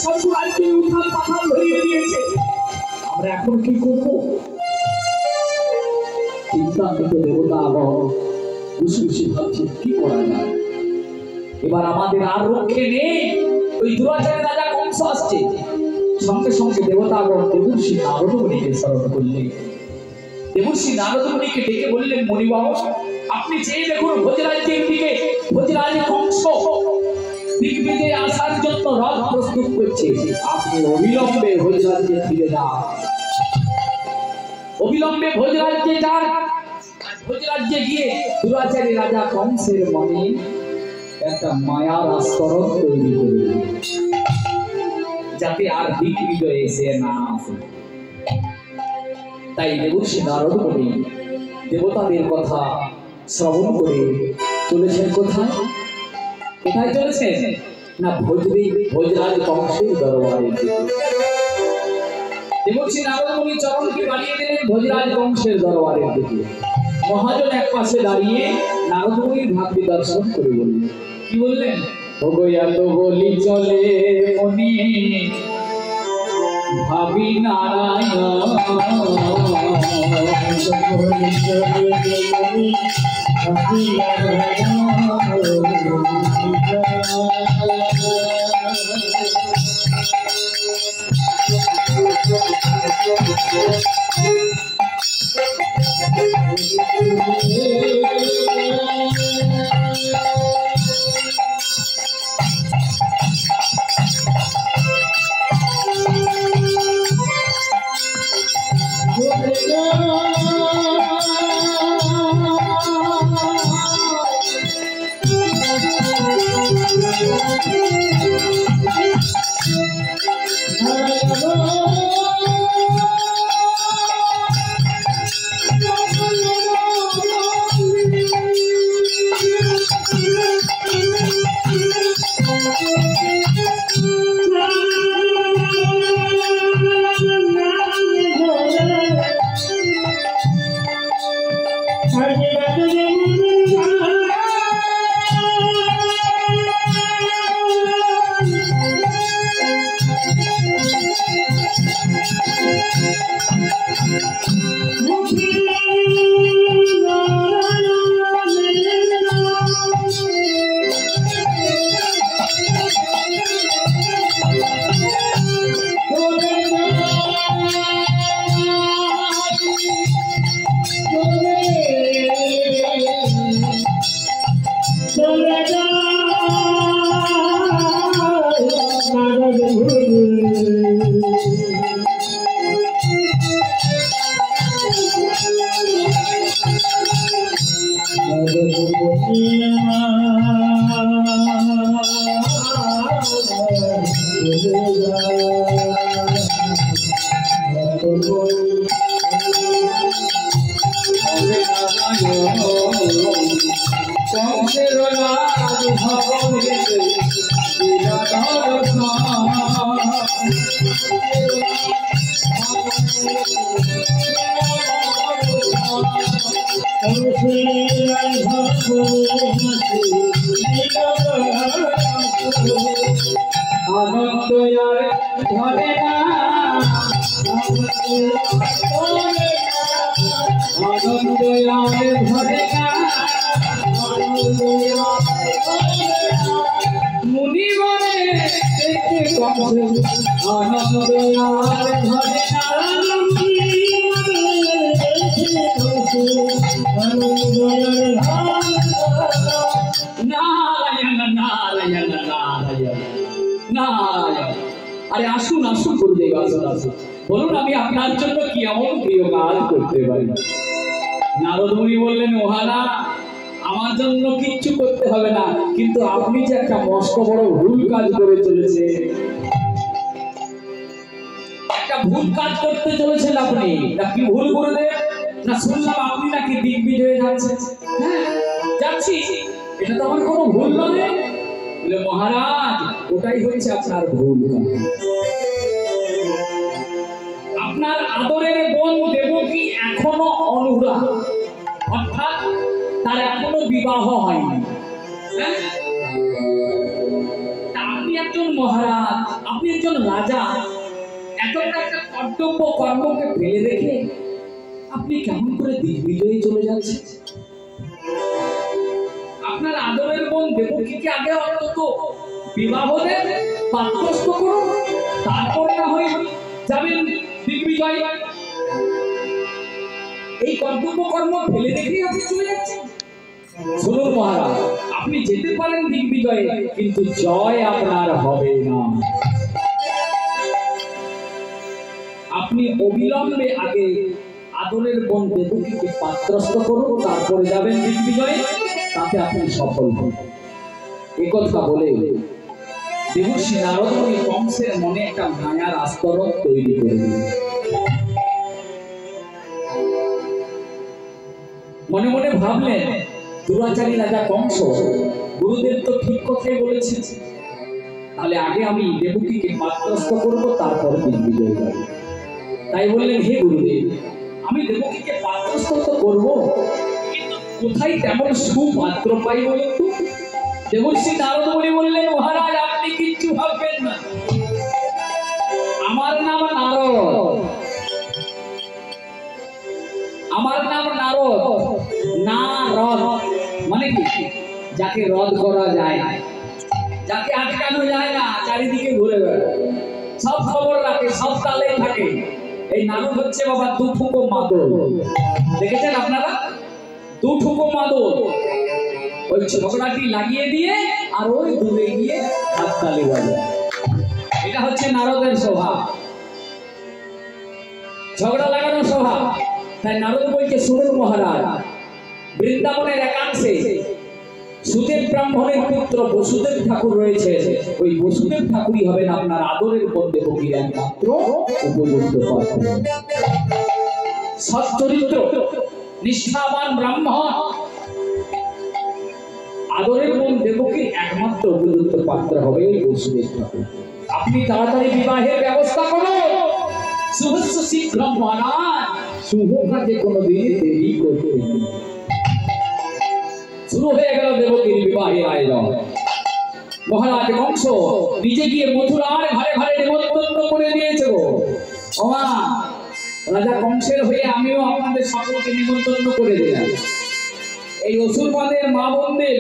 সব রাজ্যে উঠাল পাথাল ধরিয়ে দিয়েছে। আমরা এখন কি করবো? চিন্তান্বিত দেবতা আবার খুশি খুশি ভাবছে কি করা যায়। এবার আমাদের আর রক্ষে নেই। ওই দুরাচারের রাজা কংস আসছে। সঙ্গে সঙ্গে দেবতাগণ দেবর্ষি নারদ মুনিকে স্মরণ করলেন। দেবর্ষি নারদ মুনিকে ডেকে বললেন, মণিবাবু আপনি চেয়ে দেখুন ভোজরাজ্যের দিকে। ভোজরাজ কংস দিগ্বিজয়ে আসার জন্য রথ প্রস্তুত করছে। আপনি অবিলম্বে ভোজরাজ্যে ফিরে যান। অবিলম্বে ভোজরাজ্যে যান। ভোজরাজ্যে গিয়ে দুরাচারী রাজা কংসের মনে একটা মায়ার আস্তরণ তৈরি করবে, যাতে আর দিগ্বিজয়ে এসে না আসে। তাই দেবর্ষি নারদ মুনি দেবতাদের কথা শ্রবণ করে চলেছেন কোথায়? কোথায় চলেছেন? না ভোজরাজ কংসের দরবারে। দেবর্ষি নারদ মুনি চরণকে বাড়িয়ে দিলেন ভোজরাজ কংসের দরবারের দিকে। মহাজন এক পাশে দাঁড়িয়ে নারদ মুনির ভাগ্য দর্শন করে বললেন, কি বললেন? ভগয়াত বলি চলে মনি ভাবি নারায়ণ, আরে আসুন আসুন গুরুদেব, আসুন আসুন, বলুন আমি আপনার জন্য কি এমন প্রিয় কাজ করতে পারি? নারদ মুনি বললেন, মহানা আমার জন্য কিচ্ছু করতে হবে না, কিন্তু আপনি যে একটা মস্ত বড় ভুল কাজ করে চলেছে, একটা ভুল কাজ করতে চলেছেন আপনি। না কি ভুল গুরুদেব? না শুনলাম আপনি নাকি দিগ্বিজয়ে যাচ্ছেন। হ্যাঁ যাচ্ছি, এটা তো আমার কোনো ভুল নয়। বলে মহারাজ ওটাই হচ্ছে আপনার ভুল। আপনার আদরের বোন দেবকী এখনো অনুরা, অর্থাৎ তার এখনো বিবাহ হয়নি। আপনি একজন মহারাজ, আপনি একজন রাজা, এতটা একটা কর্তব্য কর্মকে ফেলে রেখে আপনি কেমন করে দিগ্বিজয়ী চলে যাচ্ছেন? আপনার আদরের বোন দেবকীকে আগে অন্তত বিবাহ দেন, পাত্রস্থ করুন, তারপরে না হয়ে যাবেন দিগ্বিজয়। এই কর্তব্য কর্ম ফেলে রেখে আপনি চলে যাচ্ছেন। শুনুন মহারাজ, আপনি যেতে পারেন দিগ্বিজয়ে, কিন্তু জয় আপনার হবে না। আপনি অবিলম্বে আগে আদরের বোন দেবকীকে পাত্রস্থ করুন, তারপরে যাবেন দিগ্বিজয়ে, তাতে আপনি সফল হবেন। এই কথা বলে দেবর্ষি নারদ মুনি কংসের মনে একটা মায়ার আস্তরণ তৈরি করে দিলেন। মনে মনে ভাবলেন, দুরাচারী রাজা কংস, গুরুদেব তো ঠিক কথাই বলেছেন, তাহলে আগে আমি দেবকীকে পাত্রস্থ করব, তারপরে দিগ্বিজয় যাব। তাই বললেন, হে গুরুদেব, আমি দেবকীকে পাত্রস্থ তো করবো, কিন্তু কোথায় তেমন সুপাত্র পাই বলুন তো? দেবর্ষি নারদ মুনি বললেন, মহারাজ আপনি কিচ্ছু ভাববেন না, আমার নাম নারদ, আমার নাম নারদ। নারদ মানে কি? যাকে রদ করা যায় না, যাকে আটকানো যায় না, চারিদিকে ঘুরে বেড়ায়, সব খবর রাখে, সব তালেই থাকে। এই নারদ হচ্ছে বাবা দুঠুকো মাদল। দেখেছেন আপনারা? দুঠুকো মাদল, ওই ঝগড়াটি লাগিয়ে দিয়ে আর ওই দূরে গিয়ে হাততালি বাজায়। এটা হচ্ছে নারদের স্বভাব, ঝগড়া লাগানোর স্বভাব। তাই নারদ বলছে, শুনুন মহারাজ, বৃন্দাবনের একাংশে সুদেব ব্রাহ্মণের পুত্র বসুদেব ঠাকুর রয়েছে, ওই বসুদেব ঠাকুরই হবেন আপনার আদরের বোন দেবকীর একমাত্র উপযুক্ত পাত্র। সচ্চরিত্র নিষ্ঠাবান ব্রাহ্মণ, আদরের বোন দেবকীর একমাত্র উপযুক্ত পাত্র হবে এই বসুদেব ঠাকুর। আপনি তাড়াতাড়ি বিবাহের ব্যবস্থা করুন, শুভস্য শীঘ্রম মহারাজ, শুভ কাজে কোনোদিন দেরি করতে নেই। শুরু হয়ে গেল দেবকীর বিবাহের আয়োজন। মহারাজ কংস নিজে গিয়ে মথুরার ঘরে ঘরে নিমন্ত্রণ করে দিয়েছে। ওমা, রাজা কংসের হয়ে আমিও আপনাদের সকলকে নিমন্ত্রণ করে দিলাম। এই অসুরবাদের মা বোনদের,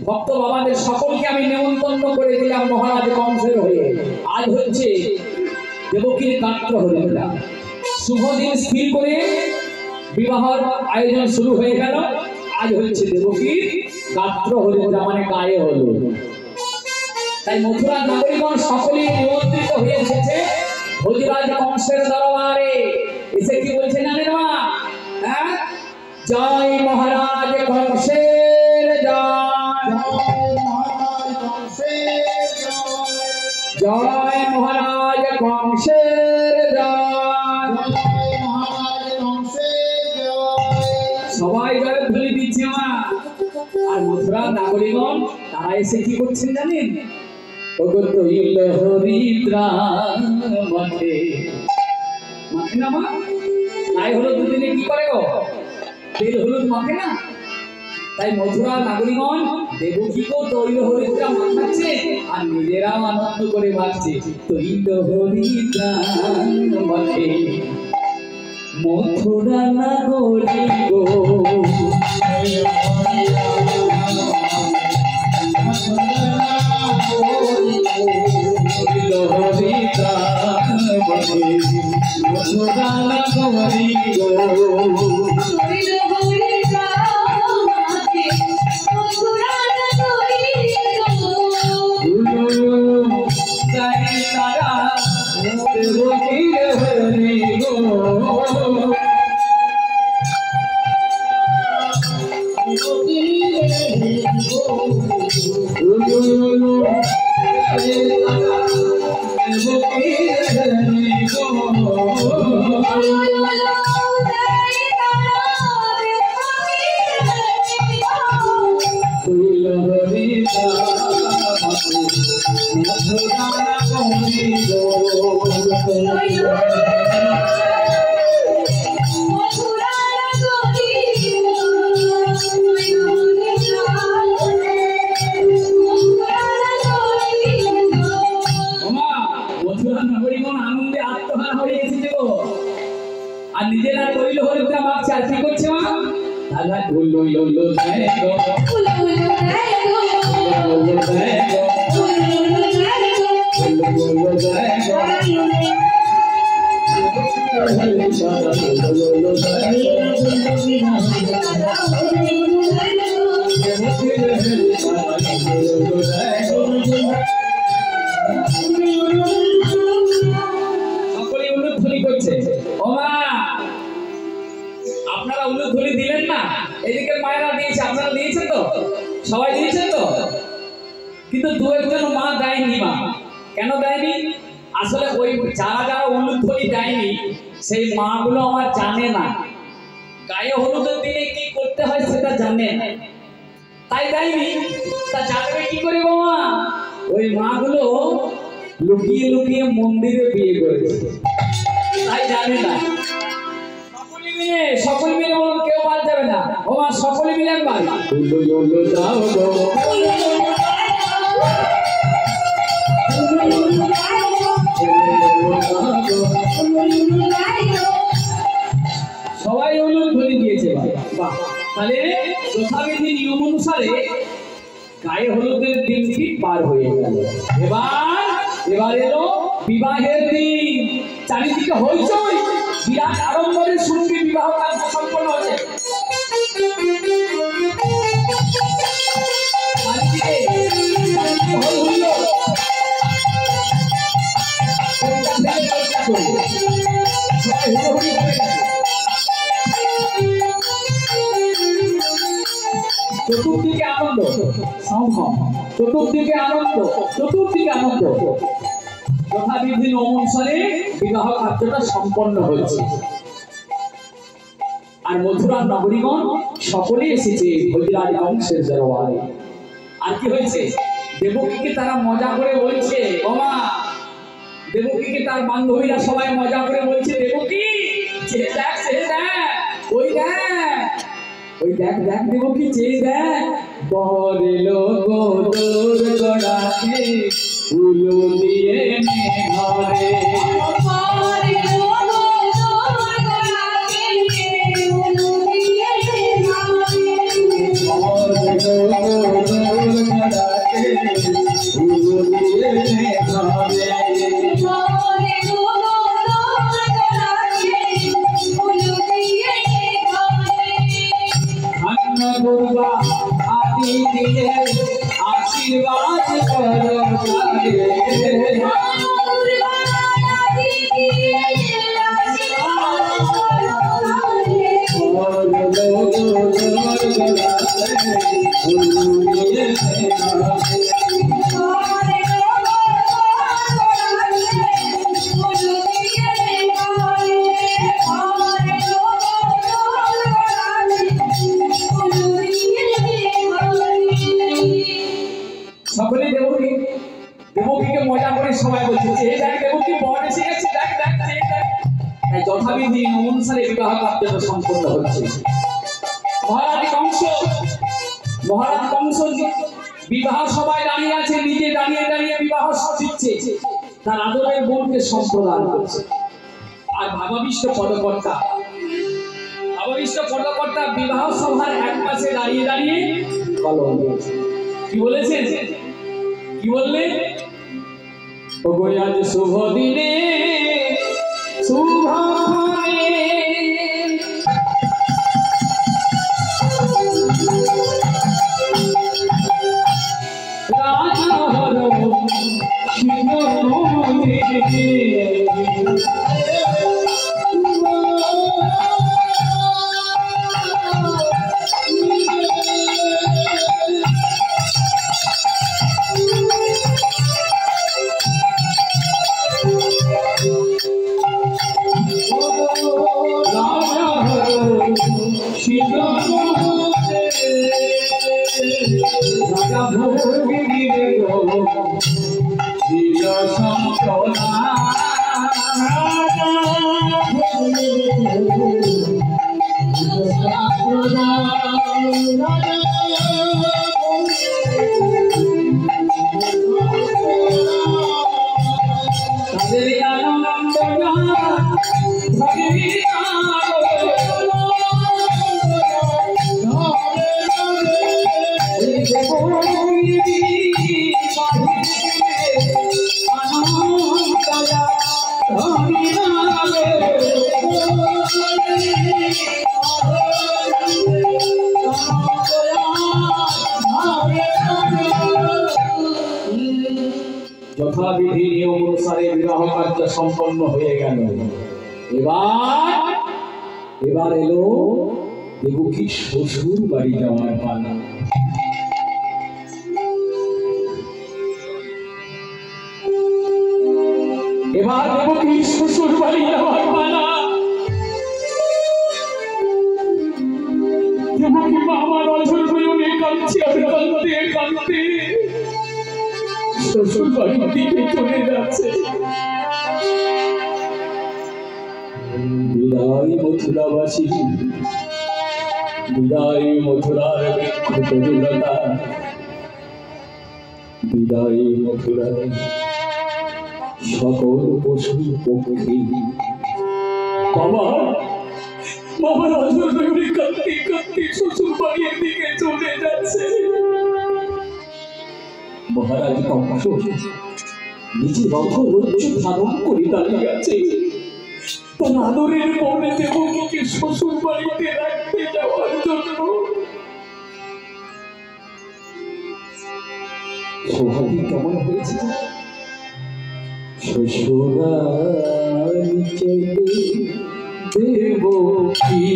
ভক্ত বাবাদের সকলকে আমি নিমন্ত্রণ করে দিলাম মহারাজ কংসের হয়ে। আজ হচ্ছে দেবকীর গাত্র হরিদ্রা, শুভ দিন স্থির করে বিবাহের আয়োজন শুরু হয়ে গেল। আজ হচ্ছে দেবকীর গাত্র হরিদ্রা, মানে গায়ে হলো। তাই মথুরা নাগরিকগণ সকলেই নিমন্ত্রিত হয়ে এসেছে ভোজরাজ কংসের দরবারে। এসে কি বলছে জানেন মা? হ্যাঁ, জয় মহারাজ কংসের জয়, জয় মহারাজ কংসের জয়, সবাই জয় ধ্বনি দিচ্ছে মা। আর মথুরা নাগরিকগণ তারা এসে কি করছেন জানেন? হরিদ্রা মাঠে মাখে না মা, তাই হলো দুদিনে কি করে গো? তেল হলুদ মাখে না। তাই মথুরা নাগরিকগণ দেবকীকেও তৈল হরিদ্রা মাখাচ্ছে আর নিজেরাও আনন্দ করে মাখছে। তৈল হরিদ্রা মাঠে মথুরা নাগরী গো, হরিদ্রা মাঠে মথুরা নাগরী গো, নিজেরা তৈল হলুদটা মাখছে আর কি করছে মা দাদা উল্লু উল্লু যায় গো উল্লু উল্লু যায় গো উল্লু যায় গো উল্লু যায় গো উল্লু যায় গো সকলে উলুধ্বনি করছে ও মা আপনারা উলুধ্বনি দিলেন না এদিকে মায়েরা দিয়েছে আপনারা দিয়েছেন তো সবাই দিয়েছেন তো কিন্তু দু একজন মা দেয়নি মা কেন দেয়নি আসলে ওই যারা যারা উলুধ্বনি দেয়নি সেই মাগুলো আমার জানে না গায়ে হলুদের দিনে কি করতে হয় সেটা জানে না তাই দেয়নি তা জানবে কি করে গো মা ওই মাগুলো লুকিয়ে লুকিয়ে মন্দিরে বিয়ে করেছে তাই জানে না সকলে মিলে বলুন কেউ বাদ যাবে না ও মা সকলে মিলে একবার সবাই উলুধ্বনি দিয়েছে বাহ তাহলে যথাবিধি নিয়ম অনুসারে গায়ে হলুদের দিন ঠিক পার হয়ে গেল এবার এলো বিবাহের দিন চারিদিকে হইচই বিরাট আড়ম্বরের সঙ্গে বিবাহ কার্য সম্পন্ন হচ্ছে চতুর্দিকে আনন্দ চতুর্দিকে আনন্দ যথাবিধি অনুসারে বিবাহ কার্যটা সম্পন্ন হয়েছে আর মথুরার নগরীগণ সকলে এসেছে হরিরাজ বংশের দরবারে আর কি হয়েছে দেবকীকে তারা মজা করে বলছে ওমা দেবকীকে তার বান্ধবীরা সবাই মজা করে বলছে দেবকী ওই দেখ দেবকী চেয়ে দেখ বরে লোক তোর গড়াতে উলু দিয়ে নে ঘরে आशीर्वाद करो সকলে দেবকীকে মজা করে সবাই বলছে যে দেখ দেবকী বর এসে গেছে দেখ তাই যথাবিধি অনুসারে বিবাহ কার্য সম্পন্ন হচ্ছে মহারাজ কংস বিবাহ সবাই দাঁড়িয়ে আছে নিজে দাঁড়িয়ে বিবাহ দিচ্ছে তার আদরের বোনকে সম্প্রদান করছে আর ভাবাবিষ্ট পদকর্তা বিবাহ সভার এক পাশে দাঁড়িয়ে কলম দিয়েছে কি বলেছেন কি বললেন ওগো আজ শুভ দিনে শুভ রাজা হর রাজা ভোগী গো চির সম্পনা তাদের আনন্দ ভগবান যথাবিধি নিয়ম অনুসারে বিবাহ কার্য সম্পন্ন হয়ে গেল। এবার এলো দেবকীর শ্বশুর বাড়ি যাওয়ার পালা। এবার দেবকীর শ্বশুর বাড়ি যাওয়ার পালা। দেবকী মা আমার অঝর হয়ে কাঁদছে, কাঁদতে কাঁদতে শ্বশুর বাড়ির দিকে চলে যাচ্ছে। বিদায় মথুরাবাসী, বিদায় মথুরার বৃক্ষতরুলতা, বিদায় মথুরার সকল পশু পক্ষী। বাবার অঝর হয়ে কাঁদতে কাঁদতে শ্বশুর বাড়ির দিকে চলে যাচ্ছে। মহারাজ কংস নিজে রথ ধারণ করে দাঁড়িয়ে আছে, তার আদরের মনে দেবকীকে শ্বশুর বাড়িতে রাখতে যাওয়ার জন্য। সৌভাগ্য কেমন হয়েছে, শ্বশুরাল চলে দেবকী।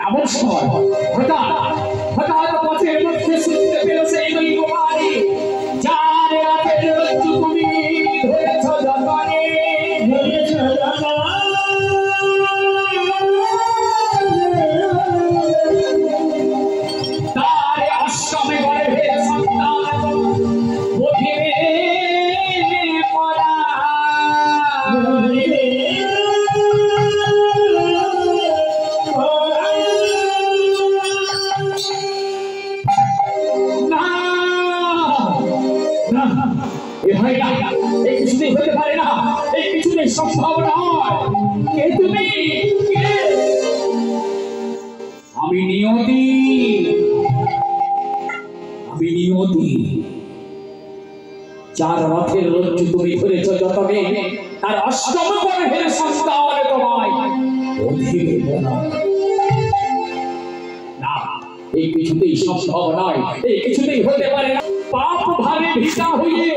এমন সময় হঠাৎ পথের মধ্যে শুনতে পেল সেই গোপালী, যার রাতের রজ্জু তুমি ধরেছ যতনে, তার অষ্টমে গর্ভে সন্তান বধিরে পরা। সম্ভব নয়। কে তুমি? আমি নিয়তি, আমি নিয়তি। যার রথের রজ্জু তুমি ধরেছ যতনে, তার অষ্টম গর্ভের সন্তান তোমায় বধিরে বলা। না, এই কিছুতেই সম্ভব নয়, এই কিছুতেই হতে পারে না। পাপ ভারে ভিটা হয়ে